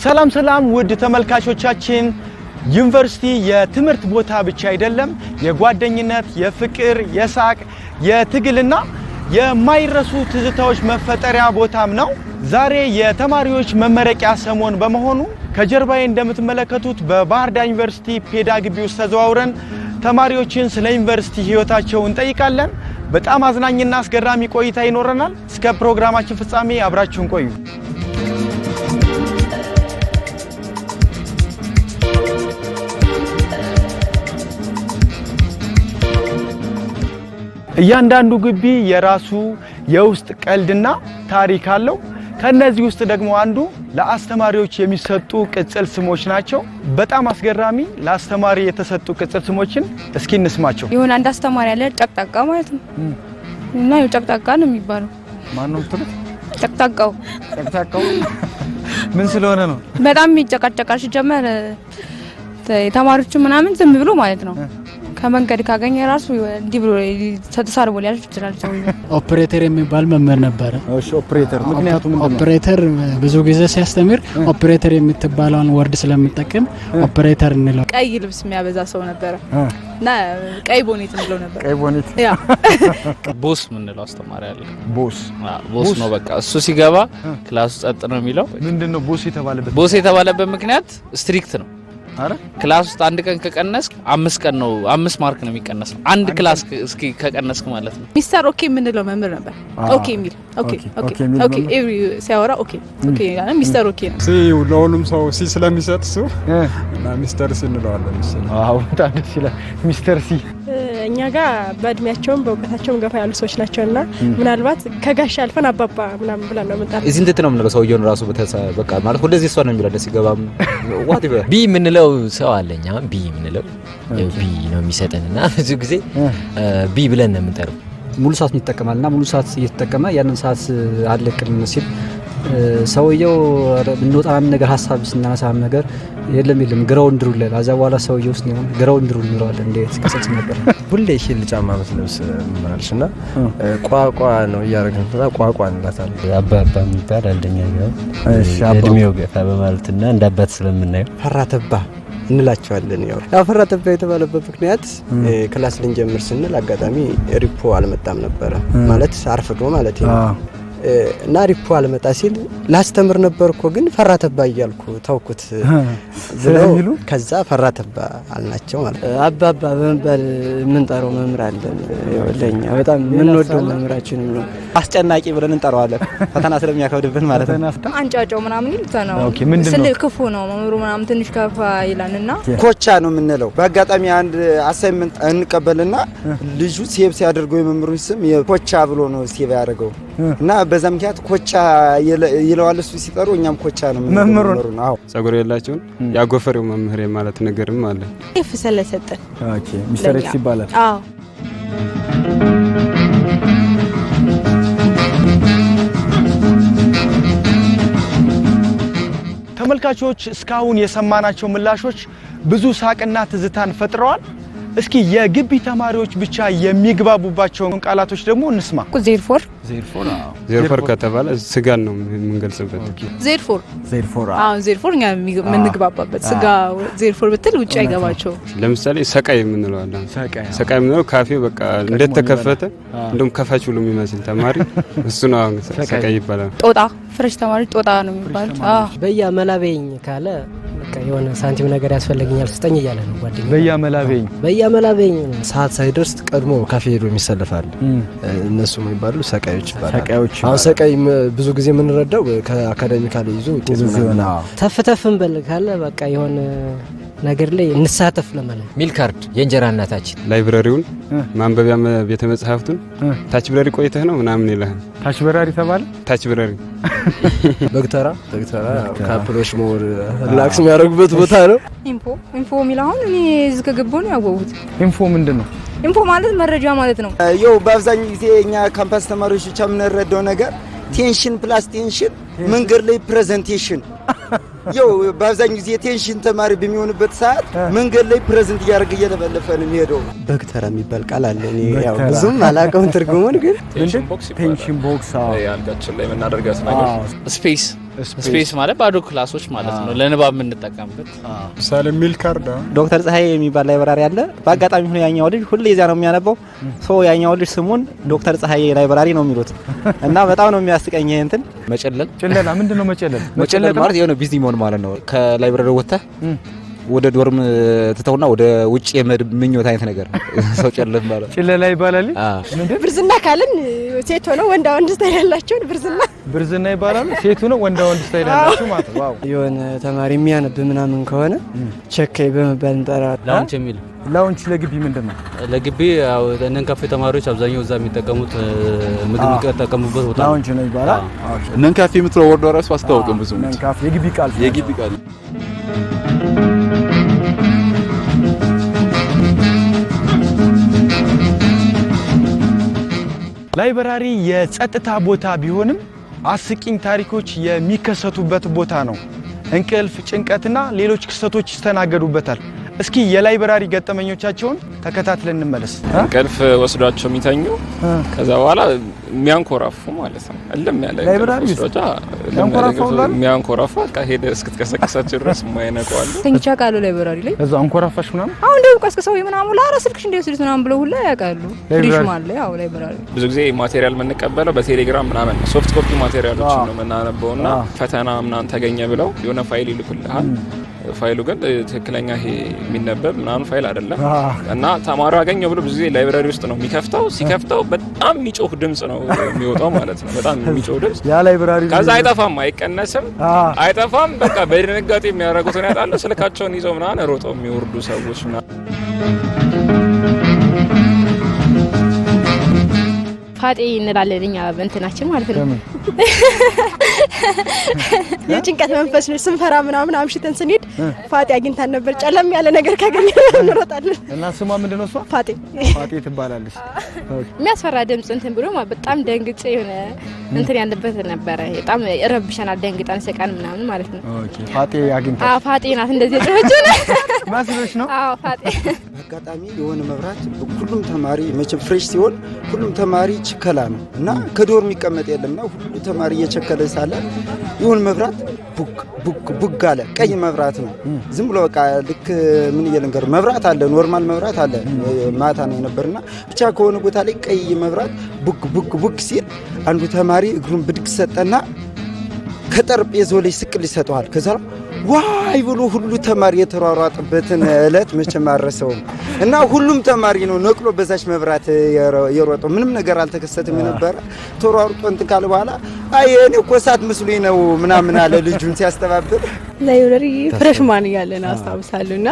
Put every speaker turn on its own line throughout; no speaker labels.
ሰላም ውድ ተመልካቾቻችን ዩኒቨርሲቲ የትምህርት ቦታ ብቻ አይደለም የጓደኝነት የፍቅር የሳቅ የትግልና የማይረሱ ትዝታዎች መፈጠሪያ ቦታም ነው ዛሬ የተማሪዎች መመረቂያ ሰሞን በመሆኑ ከጀርባዬ እንደምትመለከቱት በባህር ዳር ዩኒቨርሲቲ ፔዳ ግቢ ውስጥ ተዘዋውረን ተማሪዎችን ስለ ዩኒቨርሲቲ ህይወታቸው እንጠይቃለን በጣም አዝናኝና አስገራሚ ቆይታ ይኖረናል እስከ ፕሮግራማችን ፍጻሜ አብራችሁን ቆዩ እያንዳንዱ ግቢ የራሱ የውስጥ ቀልድና ታሪክ አለው ከነዚህ ውስጥ ደግሞ አንዱ ለአስተማሪዎች የሚሰጡ ቅጽል ስሞች ናቸው በጣም አስገራሚ ለአስተማሪ የተሰጡ ቅጽል ስሞችን እስኪ እንስማቸው
ይሁን አንድ አስተማሪ ያለ ጨቅጣቃ ማለት ነው እና ጨቅጣቃ ነው የሚባለው
ማን ነው ትልቅ
ጨቅጣቃው
ምን ስለሆነ ነው
በጣም የሚጨቃጨቃሽ ጀመረ ተማሪዎቹ ምናምን ዝም ብሎ ማለት ነው ከመንገድ ካገኘ ራሱ እንዲህ ብሎ ተሳርቦ ሊያልፍ ይችላል ሰው
ኦፕሬተር የሚባል መምህር ነበር
እሺ ኦፕሬተር ምክንያቱም
ኦፕሬተር ብዙ ጊዜ ሲያስተምር ኦፕሬተር የምትባለውን ወርድ ስለሚጠቀም ኦፕሬተር እንለው
ቀይ ልብስ የሚያበዛ ሰው ነበር እና ቀይ ቦኔት እንለው ነበር
ቀይ ቦኔት
ያ
ቦስ ምንለው አስተማሪ አለ
ቦስ
ነው በቃ እሱ ሲገባ ክላስ ጸጥ ነው የሚለው
ምንድነው ቦስ
የተባለበት ምክንያት ስትሪክት ነው
አረ
ክላስ ውስጥ አንድ ቀን ከቀነስክ 5 ቀን ነው 5 ማርክ ነው የሚቀነሰው አንድ ክላስ እስኪ ከቀነስክ ማለት ነው
ሚስተር ኦኬ ምንለው መምህር ነበር ኦኬ ሚል ኦኬ ኤቭሪ ሲያወራ ኦኬ ያለ ሚስተር ኦኬ ነው
ሲ ለሁሉም ሰው ሲ ስለሚሰጥ እሱ እና ሚስተር ሲ እንለዋለን
አዎ በጣም ደስ ይላል ሚስተር ሲ
እኛ ጋር በእድሜያቸውም በእውቀታቸውም ገፋ ያሉ ሰዎች ናቸውና ምናልባት ከጋሽ አልፈን አባባ ምናምን ብለን ነው መጣ
እዚህ እንት ነው ምንለው ሰውየውን ራሱ በቃ ማለት ሁለዚህ እሷ ነው የሚለው ደስ ይገባም ዋት ቢ ምንለው ሰው አለኛ ቢ ምንለው ቢ ነው የሚሰጠንና ብዙ ጊዜ ቢ ብለን ነው የምንጠራው
ሙሉ ሰዓት ይተከማልና ሙሉ ሰዓት እየተጠቀመ ያንን ሰዓት አለቅም ሲል ሰውየው እንወጣን ነገር ሐሳብ ስናነሳም ነገር የለም ግራውንድ ሩል አዛ በኋላ ሰውየው ውስጥ ነው ግራውንድ ሩል ይኖራል እንዴ ተከሰጽ ነበር
ሁሌ ሂል ጫማ መስለብስ ማለሽና ቋቋ ነው ያረጋግጥ ቋቋ እንላታል
አባባ የሚባል አንደኛ ነው እሺ እድሜው ገፋ በማለትና እንዳባት ስለምናየው
ፈራተባ እንላቸዋለን ያው ፈራተባ የተባለበት ምክንያት ክላስ ልንጀምር ስንል አጋጣሚ ሪፖ አልመጣም ነበር ማለት አርፍዶ ማለት ነው እና ሪፖ አልመጣ ሲል ላስተምር ነበርኮ ግን ፈራተባ ይያልኩ ታውኩት ብለው ከዛ ፈራተባ አልናቸው ማለት
አባባ በመባል ምን ጠራው መምህር አለን ለኛ በጣም ምን ወደው መምህራችን ነው
አስጨናቂ ብለን እንጠራዋለን ፈተና ስለሚያከብድብን ማለት ነው
አንጫጫው ምናምን ይልታው
ኦኬ ምንድነው
ስለ ክፉ ነው መምህሩ ምናምን ትንሽ ከፋ ይላልና
ኮቻ ነው የምንለው በአጋጣሚ አንድ አሳይመንት እንቀበልና ልጁ ሴቭ ሲያደርገው የመምህሩን ስም ኮቻ ብሎ ነው ሴቭ ያደርገው እና በዛ ምክንያት ኮቻ ይለዋል እሱ ሲጠሩ እኛም ኮቻ ነው መምህሩ ነው አዎ
ጸጉር ያላችሁን ያጎፈሬው መምህር ማለት ነገርም አለ
ይፈሰለ ሰጠን
ኦኬ ሚስተር ኤክስ ይባላል
አዎ
ተመልካቾች እስካሁን የሰማናቸው ምላሾች ብዙ ሳቅና ትዝታን ፈጥረዋል እስኪ የግቢ ተማሪዎች ብቻ የሚግባቡባቸው ቃላቶች ደግሞ እንስማ
ዜርፎር ከተባለ ስጋን ነው የምንገልጽበት
ዜርፎር አዎ ዜርፎር እኛ የምንግባባበት ስጋ ዜርፎር ብትል ውጭ አይገባቸው
ለምሳሌ ሰቃይ የምንለው አለ ሰቃይ የምንለው ካፌ በቃ እንደተከፈተ እንደውም ከፋች ብሎ የሚመስል ተማሪ እሱ ነው ሰቃይ ይባላል
ጦጣ ፍሬሽ ተማሪ ጦጣ ነው የሚባል
በያመላበኝ ካለ በቃ የሆነ ሳንቲም ነገር ያስፈልገኛል ስጠኝ ይያለ ነው ጓደኛዬ
በያመላበኝ ሰዓት ሳይደርስ ቀድሞ ካፌ ሄዶ የሚሰለፋል እነሱ የሚባሉ ሰቃዮች ይባላል አሁን ሰቃይ ብዙ ጊዜ የምንረዳው ከአካዳሚካሊ ይዞ ተዝምና
ተፍተፍን በል ካለ በቃ የሆነ ነገር ላይ እንሳተፍ ለማለት
ሚል ካርድ የእንጀራ እናታችን
ላይብረሪውን ማንበቢያ ቤተ መጻሕፍቱን ታች ብረሪ ቆይተህ ነው ምናምን ይላል
ታች በራሪ ተባለ ታች በራሪ
ዶክተራ ካፕሎሽ ሞር ሪላክስ የሚያደርጉበት ቦታ ነው
ኢንፎ ሚላውን እኔ እዚህ ከገባሁ ነው ያወቁት
ኢንፎ ምንድነው
ኢንፎ ማለት መረጃ ማለት ነው
ያው በአብዛኛው ጊዜ እኛ ካምፓስ ተማሪዎች ብቻ የምንረዳው ነገር ቴንሽን ፕላስ ቴንሽን መንገድ ላይ ፕሬዘንቴሽን ያው በአብዛኛው ጊዜ ቴንሽን ተማሪ በሚሆንበት ሰዓት መንገድ ላይ ፕሬዘንት ያርግ እየለበለፈ ነው የሚሄደው በክተራ የሚባል ቃል አለ እኔ ያው ብዙም አላውቀውም ትርጉሙን ግን
ቴንሽን ቦክስ ያልጋችን ላይ መናደርጋት ነገር ስፔስ ማለት ባዶ ክላሶች ማለት ነው ለንባብ የምንጠቀምበት።
ሳለ ሚል ካርዳ
ዶክተር ፀሐይ የሚባል ላይብራሪ አለ። በአጋጣሚ ሆኖ ያኛው ልጅ ሁሌ እዚያ ነው የሚያነበው። ያኛው ልጅ ስሙን ዶክተር ፀሐይ ላይብራሪ ነው የሚሉት እና በጣም ነው የሚያስቀኝ። ይሄ እንትን
መጨለል
ጭለላ ምንድነው?
መጨለል ማለት የሆነ ቢዚ መሆን ማለት ነው። ከላይብራሪ ወጥተህ ወደ ዶርም ትተውና ወደ ውጭ የምኞት አይነት ነገር ሰው ጨለም ማለት
ጭለላ ይባላል።
ብርዝና ካልን ሴት ሆኖ ወንዳ ወንድ ስታይል ያላቸው ብርዝና
ይባላል። ሴት ሆኖ ወንዳ ወንድ ስታይል ያላቸው ማለት ዋው።
የሆነ ተማሪ የሚያነብ ምናምን ከሆነ ቸከይ በመባል እንጠራለን።
ላውንች የሚል
ላውንች ለግቢ ምንድነው?
ለግቢ ያው እነን ካፌ ተማሪዎች አብዛኛው እዛ የሚጠቀሙት ምግብ የሚጠቀሙበት ቦታ
ላውንች ነው ይባላል።
እነን ካፌ የምትለው ወርዶ ራሱ አስተዋውቅም ብዙ
እነን ካፌ የግቢ ቃል ላይብራሪ የጸጥታ ቦታ ቢሆንም አስቂኝ ታሪኮች የሚከሰቱበት ቦታ ነው። እንቅልፍ፣ ጭንቀትና ሌሎች ክስተቶች ይስተናገዱበታል። እስኪ የላይብራሪ ገጠመኞቻቸውን ተከታትለን እንመለስ።
እንቅልፍ ወስዷቸው የሚተኙ ከዛ በኋላ የሚያንኮራፉ ማለት ነው። እልም ያለ
ላይብራሪ
የሚያንኮራፉ በቃ ሄደ እስክትቀሰቅሳቸው ድረስ የማይነቋሉ።
ተኝቻ ቃሉ ላይብራሪ ላይ
እዛ አንኮራፋሽ ምናምን
አሁን ደግሞ ቀስቅሰው ምናምን ላራ ስልክሽ እንደወስዱት ምናምን ብለው ሁላ ያውቃሉ። ፍሪሽ ማለት ያው ላይብራሪ
ብዙ ጊዜ ማቴሪያል የምንቀበለው በቴሌግራም ምናምን ሶፍት ኮፒ ማቴሪያሎች ነው የምናነበውና ፈተና ምናምን ተገኘ ብለው የሆነ ፋይል ይልኩልሃል። ፋይሉ ግን ትክክለኛ ይሄ የሚነበብ ምናምን ፋይል አይደለም እና ተማሪው አገኘው ብሎ ብዙ ጊዜ ላይብራሪ ውስጥ ነው የሚከፍተው። ሲከፍተው በጣም የሚጮህ ድምጽ ነው የሚወጣው ማለት ነው። በጣም የሚጮህ ድምጽ
ያ ላይብራሪ
ከዛ አይጠፋም፣ አይቀነስም፣ አይጠፋም። በቃ በድንጋጤ የሚያደርጉትን ያጣሉ። ስልካቸውን ይዘው ምናምን ሮጠው የሚወርዱ ሰዎች ምናምን
ፋጤ እንላለን እኛ በእንትናችን ማለት ነው። የጭንቀት መንፈስ ነው። ስንፈራ ምናምን አምሽተን ስንሄድ ፋጤ አግኝታን ነበር። ጨለም ያለ ነገር ካገኘን እንሮጣለን።
እና ስሟ ምንድነው? እሷ ፋጤ ትባላለች።
የሚያስፈራ ድምጽ እንትን ብሎ በጣም ደንግጬ የሆነ እንትን ያለበት ነበረ። በጣም ረብሸናል። ደንግጠን ሰቃን ምናምን ማለት ነው።
ኦኬ ፋጤ አግኝታ
ፋጤ ናት እንደዚህ ጮኸችን
ማስሎሽ ነው።
ፋጤ
አጋጣሚ የሆነ መብራት ሁሉም ተማሪ መቼም ፍሬሽ ሲሆን ሁሉም ተማሪ ችከላ ነው እና ከዶር የሚቀመጥ የለምና ሁሉ ተማሪ እየቸከለ ሳለ ይሁን መብራት ቡግ አለ። ቀይ መብራት ነው። ዝም ብሎ በቃ ልክ ምን እየለንገር መብራት አለ፣ ኖርማል መብራት አለ። ማታ ነው የነበርና ብቻ ከሆነ ቦታ ላይ ቀይ መብራት ቡግ ሲል አንዱ ተማሪ እግሩን ብድግ ሰጠና ከጠረጴዛው ላይ ስቅል ይሰጠዋል። ከዛ ዋይ ብሎ ሁሉ ተማሪ የተሯሯጠበትን እለት መቼም አልረሳውም። እና ሁሉም ተማሪ ነው ነቅሎ በዛች መብራት የሮጠው። ምንም ነገር አልተከሰተም የነበረ ተሯሩጦ እንትን ካለ በኋላ አይ እኔ እኮ እሳት መስሎኝ ነው ምናምን አለ ልጁን ሲያስተባብር።
ላይብራሪ ፍሬሽማን እያለን አስታውሳለሁና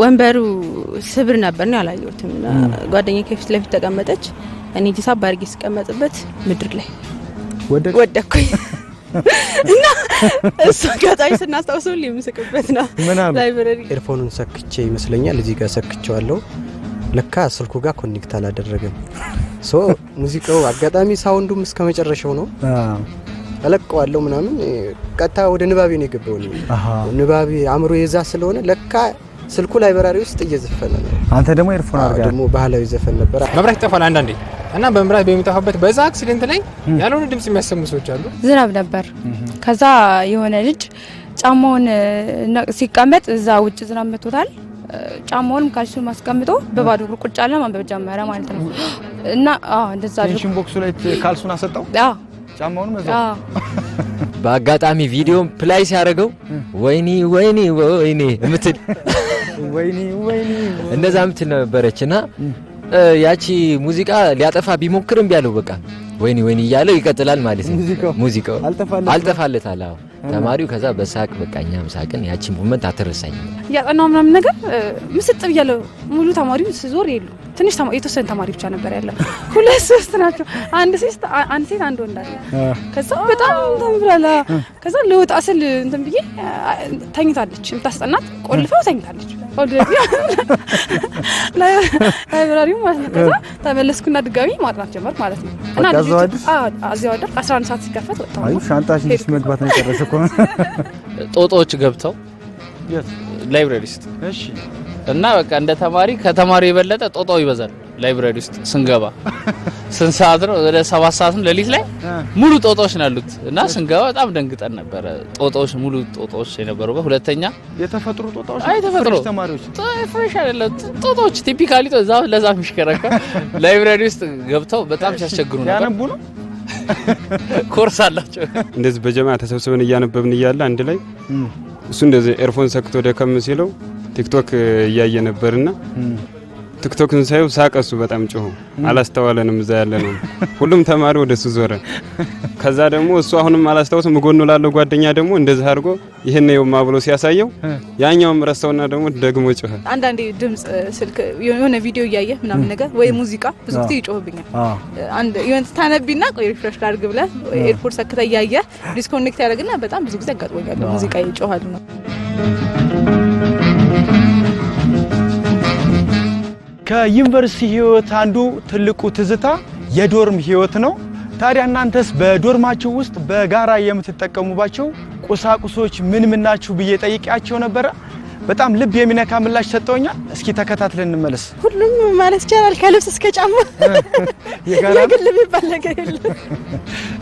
ወንበሩ ስብር ነበርና ያላየሁትም እና ጓደኛዬ ከፊት ለፊት ተቀመጠች። እኔ ጂሳብ ባርጌ ስቀመጥበት ምድር ላይ ወደኩኝ እና እሱ ጋጣይ ስናስታውሰው ሊምስክበት ነው። ላይብራሪ
ኤርፎኑን ሰክቼ ይመስለኛል እዚህ ጋር ሰክቼዋለሁ። ለካ ስልኩ ጋር ኮኔክት አላደረገም። ሙዚቃው አጋጣሚ ሳውንዱም እስከ መጨረሻው ነው አለቀዋለሁ ምናምን። ቀጥታ ወደ ንባቤ ነው የገባው። ንባቤ አእምሮ የዛ ስለሆነ ለካ ስልኩ ላይብራሪ ውስጥ እየዘፈነ ነው።
አንተ ደግሞ ኤርፎን አድርጋ
ደግሞ ባህላዊ ዘፈን ነበር።
መብራት ይጠፋል አንዳንዴ እና በመብራት በሚጠፋበት በዛ አክሲደንት ላይ ያልሆነ ድምጽ የሚያሰሙ ሰዎች አሉ።
ዝናብ ነበር። ከዛ የሆነ ልጅ ጫማውን ሲቀመጥ እዛ ውጭ ዝናብ መቶታል። ጫማውን ካልሱን ማስቀምጦ በባዶ እግሩ ቁጭ አለ ማንበብ ጀመረ ማለት ነው። እና እንደዛ
ቴንሽን ቦክሱ ላይ ካልሱን አሰጣው። ጫማውን መዛው
በአጋጣሚ ቪዲዮ ፕላይ ሲያደርገው ወይኔ እምትል
ወይኔ
እንደዛ እምትል ነበረችና ያቺ ሙዚቃ ሊያጠፋ ቢሞክርም ቢያለው በቃ ወይኔ እያለው ይቀጥላል ማለት ነው። ሙዚቃው አልጠፋለታል። ተማሪው ከዛ በሳቅ በቃ እኛም ሳቅን። ያቺ ሞመንት አትረሳኝም።
ያጠናው ምናምን ነገር ምስጥ ብያለሁ። ሙሉ ተማሪው ሲዞር የሉ ትንሽ የተወሰነ ተማሪ ብቻ ነበር ያለው። 2-3 ናቸው። አንድ ሴት አንድ ወንድ አለ። ከዛ በጣም ተምብላላ። ከዛ ልወጣ ስል እንትን ብዬ ተኝታለች። የምታስጠናት ቆልፋው ተኝታለች። ላይብራሪው ማለት ነው። ከዛ ተመለስኩና ድጋሚ ማጥናት ጀመርኩ ማለት ነው። እና አዚያ ወደ 11 ሰዓት ሲከፈት ወጣሁ።
አይ ሻንጣሽ ልጅ መግባት ነው የጨረሰው እኮ።
ጦጦች ገብተው ላይብራሪ ውስጥ እሺ። እና በቃ እንደ ተማሪ ከተማሪ የበለጠ ጦጣው ይበዛል ላይብራሪ ውስጥ ስንገባ። ስንት ሰዓት ነው? ወደ 7 ሰዓት ነው ሌሊት ላይ ሙሉ ጦጣዎች ነው ያሉት እና ስንገባ በጣም ደንግጠን ነበረ። ጦጣዎች ሙሉ ጦጣዎች የነበሩበት። ሁለተኛ
የተፈጥሮ ጦጣዎች
አይ ተፈጥሮ
ተማሪዎች
ፍሬሽ አይደለም ጦጣዎች ቲፒካሊ ጦጣው ለዛፍ የሚሽከረከር ላይብራሪ ውስጥ ገብተው በጣም ሲያስቸግሩ ነበር።
ያነቡ ነው
ኮርስ አላቸው።
እንደዚህ በጀማ ተሰብስበን እያነበብን እያለ አንድ ላይ እሱ እንደዚህ ኤርፎን ሰክቶ ደከም ሲለው ቲክቶክ እያየ ነበርና ቲክቶክን ሳይው ሳቀሱ በጣም ጮሁ። አላስተዋለንም እዛ ያለ ነው። ሁሉም ተማሪ ወደሱ ዞረ። ከዛ ደግሞ እሱ አሁንም አላስተዋውስም ጎኑ ላለው ጓደኛ ደግሞ እንደዚህ አድርጎ ይሄን ነው ማብሎ ሲያሳየው ያኛውም ረስተውና ደግሞ ጮኸ።
አንዳንዴ ድምጽ ስልክ የሆነ ቪዲዮ እያየ ምናምን ነገር ወይ ሙዚቃ ብዙ ጊዜ ይጮህብኛል። አንድ ኢቨንት ታነቢና ቆይ ሪፍሬሽ ላድርግ ብለህ ኤርፖርት ሰክተ እያየ ዲስኮኔክት ያደርግና በጣም ብዙ ጊዜ አጋጥሞኛል። ሙዚቃ ይጮሃል ነው።
ከዩኒቨርሲቲ ህይወት አንዱ ትልቁ ትዝታ የዶርም ህይወት ነው። ታዲያ እናንተስ በዶርማችሁ ውስጥ በጋራ የምትጠቀሙባቸው ቁሳቁሶች ምን ምን ናችሁ ብዬ ጠይቄያቸው ነበረ። በጣም ልብ የሚነካ ምላሽ ሰጠውኛል። እስኪ ተከታትለን እንመለስ።
ሁሉም ማለት ይቻላል ከልብስ እስከ ጫማ የግል የሚባል ነገር የለም።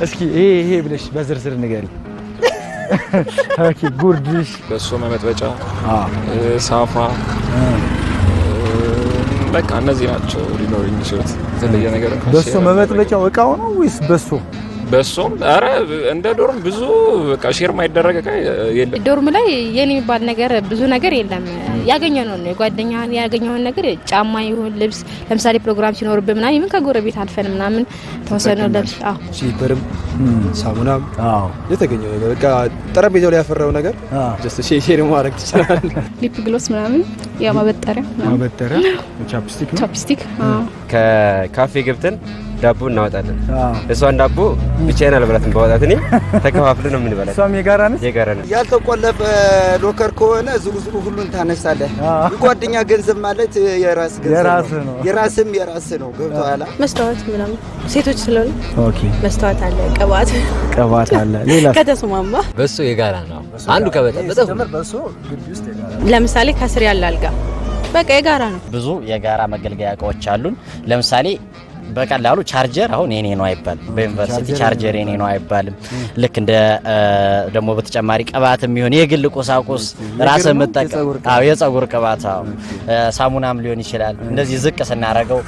እስኪ ይሄ ብለሽ በዝርዝር ንገሪ። ኦኬ ጉርድሽ፣
በሶ መመጥበጫ፣ ሳፋ በቃ እነዚህ ናቸው ሊኖር የሚችሉት። የተለየ ነገር
በሶ መመጥበጫው እቃው ነው ወይስ በሶ?
በሶም አረ እንደ ዶርም ብዙ በቃ ሼር ማይደረግ እቃ የለም።
ዶርም ላይ የኔ የሚባል ነገር ብዙ ነገር የለም። ያገኘነው ነው ጓደኛን ያገኘውን ነገር ጫማ ይሁን ልብስ፣ ለምሳሌ ፕሮግራም ሲኖርብን ምናምን ይሁን ከጎረቤት አልፈን ምናምን ተወሰነ ልብስ
ሲፐርም ሳሙናም የተገኘው ነገር በቃ ጠረጴዛው ላይ ያፈራው ነገር ጀስት ሼር ማድረግ ትችላል።
ሊፕ ግሎስ ምናምን ያ ማበጠሪያ ቻፕስቲክ
ከካፌ ገብተን ዳቦ እናወጣለን። እሷን ዳቦ ብቻዬን አልበላትም። ባወጣት እኔ ተከፋፍለን ነው የምንበላት።
እሷም የጋራ ነች።
ያልተቆለፈ ሎከር ከሆነ ዝሩ ሁሉን ታነሳለህ። ጓደኛ ገንዘብ ማለት የራስ ገንዘብ ነው። የራስም የራስ ነው። ገብቶሃል?
መስታወት ምናምን ሴቶች ስለሆነ
ኦኬ፣
መስታወት አለ፣
ቅባት አለ። ሌላ
ከተስማማ
በሶ የጋራ ነው። አንዱ ከበጠበጠው
በሶ ግቢ ውስጥ የጋራ
ለምሳሌ ከስር ያለ አልጋ በቃ የጋራ ነው።
ብዙ የጋራ መገልገያ እቃዎች አሉን። ለምሳሌ በቀላሉ ቻርጀር አሁን የኔ ነው አይባልም። በዩኒቨርሲቲ ቻርጀር የኔ ነው አይባልም። ልክ እንደ ደግሞ በተጨማሪ ቅባትም ይሁን የግል ቁሳቁስ ራስህ መጠቀም የፀጉር ቅባት ሳሙናም ሊሆን ይችላል። እንደዚህ ዝቅ ስናረገው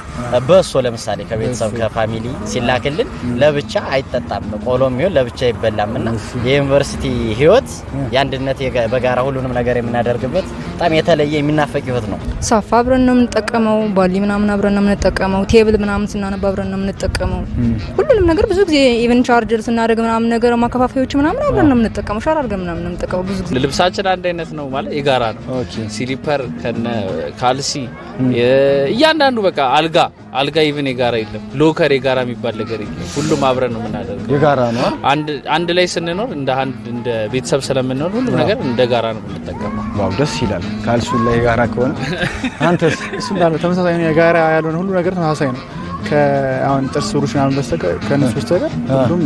በሶ ለምሳሌ ከቤተሰብ ከፋሚሊ ሲላክልን ለብቻ አይጠጣም። ቆሎም ይሁን ለብቻ ይበላምና የዩኒቨርሲቲ ህይወት የአንድነት በጋራ ሁሉንም ነገር የምናደርግበት በጣም የተለየ የሚናፈቅ ህይወት ነው።
ሳፋ አብረን ነው የምንጠቀመው። ባሊ ምናምን አብረን ነው የምንጠቀመው። ቴብል ምናምን ስናነባ አብረን ነው የምንጠቀመው። ሁሉንም ነገር ብዙ ጊዜ ኢቨን ቻርጀር ስናደርግ ምናምን ነገር ማከፋፈያዎች ምናምን አብረን ነው የምንጠቀመው። ሻር አድርገን ምናምን ነው የምንጠቀመው። ብዙ ጊዜ
ልብሳችን አንድ አይነት ነው ማለት የጋራ ነው። ሲሊፐር ከነ ካልሲ እያንዳንዱ በቃ አልጋ ኢቨን የጋራ የለም። ሎከር የጋራ የሚባል ነገር የለም። ሁሉም አብረን ነው የምናደርገው።
የጋራ ነው።
አንድ ላይ ስንኖር እንደ ቤተሰብ ስለምንኖር ሁሉም ነገር እንደ ጋራ ነው የምንጠቀመው።
ዋው ደስ ይላል። ካልሱ ላይ የጋራ ከሆነ አንተስ?
እሱ እንዳለ ተመሳሳይ ነው። የጋራ ያልሆነ ሁሉ ነገር ተመሳሳይ ነው። ከአሁን ጥርስ ብሩሽ ምናምን በስተቀር ከነሱ በስተቀር ሁሉም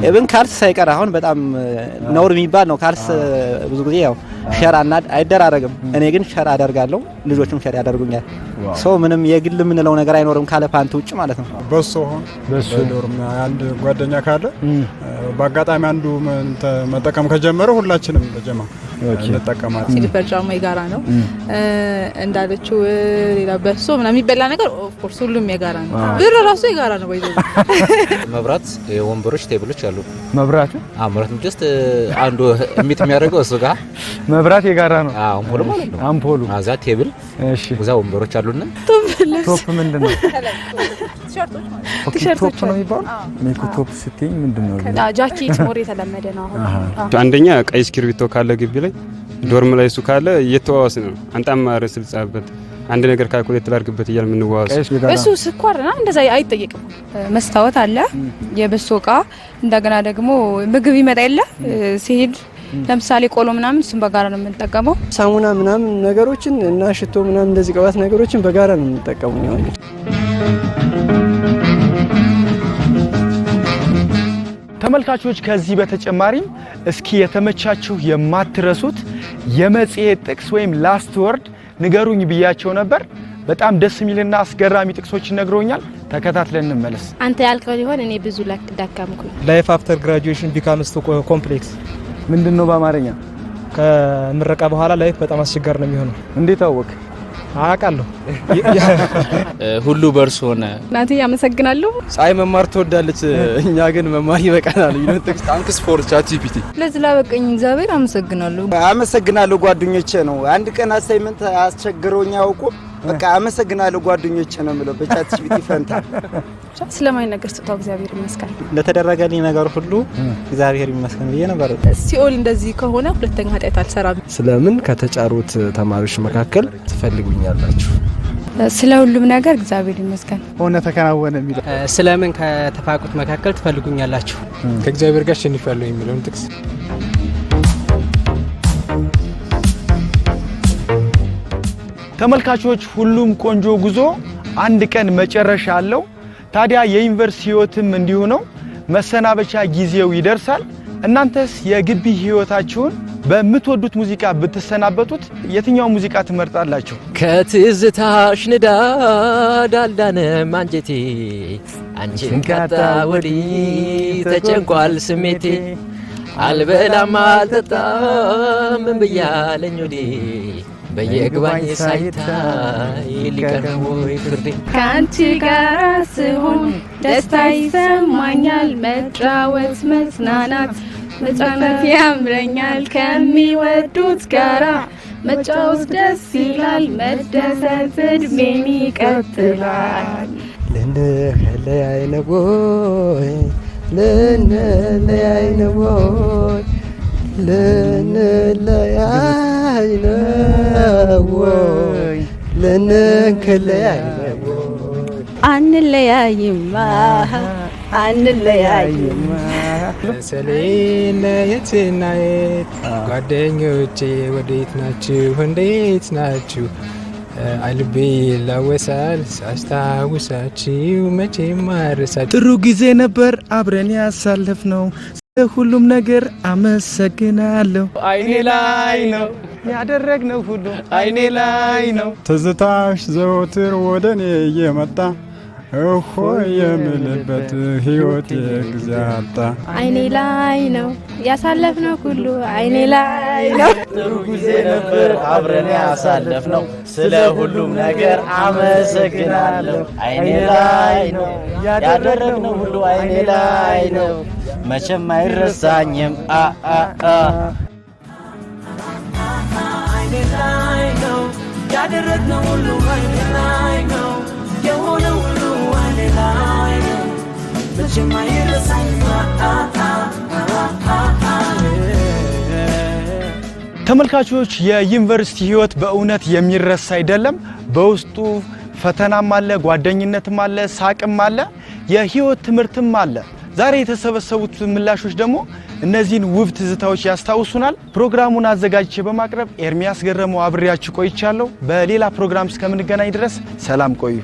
ኢቭን ካልስ ሳይቀር አሁን በጣም ነውር የሚባል ነው። ካልስ ብዙ ጊዜ ያው ሸር አይደራረግም። እኔ ግን ሸር አደርጋለሁ፣ ልጆችም ሸር ያደርጉኛል። ሰው ምንም የግል የምንለው ነገር አይኖርም ካለ ፓንት ውጭ ማለት ነው።
በሶ ዶርም አንድ ጓደኛ ካለ በአጋጣሚ አንዱ መጠቀም ከጀመረ ሁላችንም በጀማ እንጠቀማለን።
ሲሊፐር ጫማ የጋራ ነው እንዳለችው። ሌላ በሶ ምናምን የሚበላ ነገር ኦፍ ኮርስ ሁሉም የጋራ ነው። ብር ራሱ የጋራ ነው። ባይዘው
መብራት፣ ወንበሮች፣ ቴብሎች አሉ።
መብራቱ
ጀስት አንዱ እሚት የሚያደርገው እሱ ጋር
መብራት የጋራ ነው።
አምፖል ማለት ነው።
አምፖሉ
አዛ ቴብል፣ እሺ፣ እዛ ወንበሮች አሉና
ቶፕ ምንድን ነው? ቲሸርቶች ነው የሚባለው። ሜኮ ቶፕ ስትይኝ ምንድን ነው?
ጃኬት ሞር የተለመደ ነው አሁን።
አንደኛ ቀይ እስክሪብቶ ካለ ግቢ ላይ ዶርም ላይ እሱ ካለ እየተዋዋስ ነው። አንጣማ ርዕስ ልጻፍበት አንድ ነገር ካልኩሌት ላድርግበት እያል የምንዋዋስ
እሱ ስኳርና እንደዛ አይጠየቅም። መስታወት አለ፣ የበሶ እቃ፣ እንደገና ደግሞ ምግብ ይመጣ የለ ሲሄድ ለምሳሌ ቆሎ ምናምን እሱን በጋራ ነው የምንጠቀመው።
ሳሙና ምናምን ነገሮችን እና ሽቶ ምናምን እንደዚህ ቅባት ነገሮችን በጋራ ነው የምንጠቀመው ነው።
ተመልካቾች ከዚህ በተጨማሪም እስኪ የተመቻችሁ የማትረሱት የመጽሔት ጥቅስ ወይም ላስት ወርድ ንገሩኝ ብያቸው ነበር። በጣም ደስ የሚልና አስገራሚ ጥቅሶችን ነግረውኛል። ተከታትለን እንመለስ።
አንተ ያልከው ሊሆን እኔ ብዙ ዳካምኩኝ።
ላይፍ አፍተር ግራጁዌሽን ቢካምስ ቱ ኮምፕሌክስ
ምንድነው በአማርኛ?
ከምረቃ በኋላ ላይፍ በጣም አስቸጋሪ ነው የሚሆነው።
እንዴት አወቅ?
አውቃለሁ።
ሁሉ በርሶ ሆነ።
እናቴ አመሰግናለሁ።
ፀሐይ መማር ትወዳለች፣ እኛ ግን መማር ይበቃናል። ታንክስ ፎር ቻትጂፒቲ።
ለዚህ ላበቀኝ እግዚአብሔር አመሰግናለሁ።
አመሰግናለሁ ጓደኞቼ ነው። አንድ ቀን አሳይመንት አስቸግሮኝ አውቁ በቃ አመሰግናለሁ ጓደኞቼ ነው የምለው በቻትጂፒቲ ፈንታ።
ስለማይነገር ስጦታው እግዚአብሔር ይመስገን።
ለተደረገልኝ ነገር ሁሉ እግዚአብሔር ይመስገን ብዬ ነበር።
ሲኦል እንደዚህ ከሆነ ሁለተኛ ኃጢአት አልሰራም።
ስለምን ከተጫሩት ተማሪዎች መካከል ትፈልጉኛላችሁ?
ስለ ሁሉም ነገር እግዚአብሔር ይመስገን።
ሆነ ተከናወነ የሚለው
ስለምን ከተፋቁት መካከል ትፈልጉኛላችሁ? ከእግዚአብሔር ጋር አሸንፋለሁ የሚለውን ጥቅስ
ተመልካቾች ሁሉም ቆንጆ ጉዞ አንድ ቀን መጨረሻ አለው። ታዲያ የዩኒቨርሲቲ ህይወትም እንዲሁ ነው። መሰናበቻ ጊዜው ይደርሳል። እናንተስ የግቢ ህይወታችሁን በምትወዱት ሙዚቃ ብትሰናበቱት የትኛው ሙዚቃ ትመርጣላችሁ?
ከትዝታሽ ንዳድ አልዳነም አንጀቴ፣ አንቺን ካጣ ወዲህ ተጨንቋል ስሜቴ፣ አልበላም አልጠጣም ምን ብያለኝ ወዴ፣ በየግባኝ ሳይታይ ሊቀርም ወይ ፍርዴ።
ከአንቺ ጋር ስሆን ደስታ ይሰማኛል፣ መጫወት መዝናናት መጫወት ያምረኛል፣ ከሚወዱት ጋራ መጫወት ደስ ይላል፣ መደሰት እድሜን ይቀጥላል።
ልንለያይ ነው ወይ ልንለያይ ነው ወይ ልንለያይ ነው ወይ ልንለያይ ነው ወይ
አንለያይማ አንለያይማ
ስለየትና የት ጓደኞቼ ወዴት ናችሁ እንዴት ናችሁ? አልቤ ይላወሳል ሳስታውሳችሁ መቼም ማረሳችሁ።
ጥሩ ጊዜ ነበር አብረን ያሳለፍነው፣ ሁሉም ነገር አመሰግናለሁ። አይኔ ላይ ነው ያደረግነው ሁሉ አይኔ ላይ ነው።
ትዝታሽ ዘወትር ወደኔ እየመጣ እሆ የምልበት ህይወት ጊዜ አጣ።
አይኔ ላይ ነው ያሳለፍነው ሁሉ አይኔ ላይ ነው።
ጥሩ ጊዜ ነበር አብረን ያሳለፍነው፣ ስለ ሁሉም ነገር አመሰግናለሁ። አይኔ ላይ ነው ያደረግነው ሁሉ አይኔ ላይ ነው፣ መቼም አይረሳኝም። አይኔ ላይ ነው ያደረግነው ሁሉ አይኔ ላይ ነው፣ የሆነው ሁሉ አይኔ ላይ ነው፣ መቼም አይረሳኝም።
ተመልካቾች የዩኒቨርሲቲ ህይወት በእውነት የሚረሳ አይደለም። በውስጡ ፈተናም አለ፣ ጓደኝነትም አለ፣ ሳቅም አለ፣ የህይወት ትምህርትም አለ። ዛሬ የተሰበሰቡት ምላሾች ደግሞ እነዚህን ውብ ትዝታዎች ያስታውሱናል። ፕሮግራሙን አዘጋጅቼ በማቅረብ ኤርሚያስ ገረመው አብሬያችሁ ቆይቻለሁ። በሌላ ፕሮግራም እስከምንገናኝ ድረስ ሰላም ቆዩ።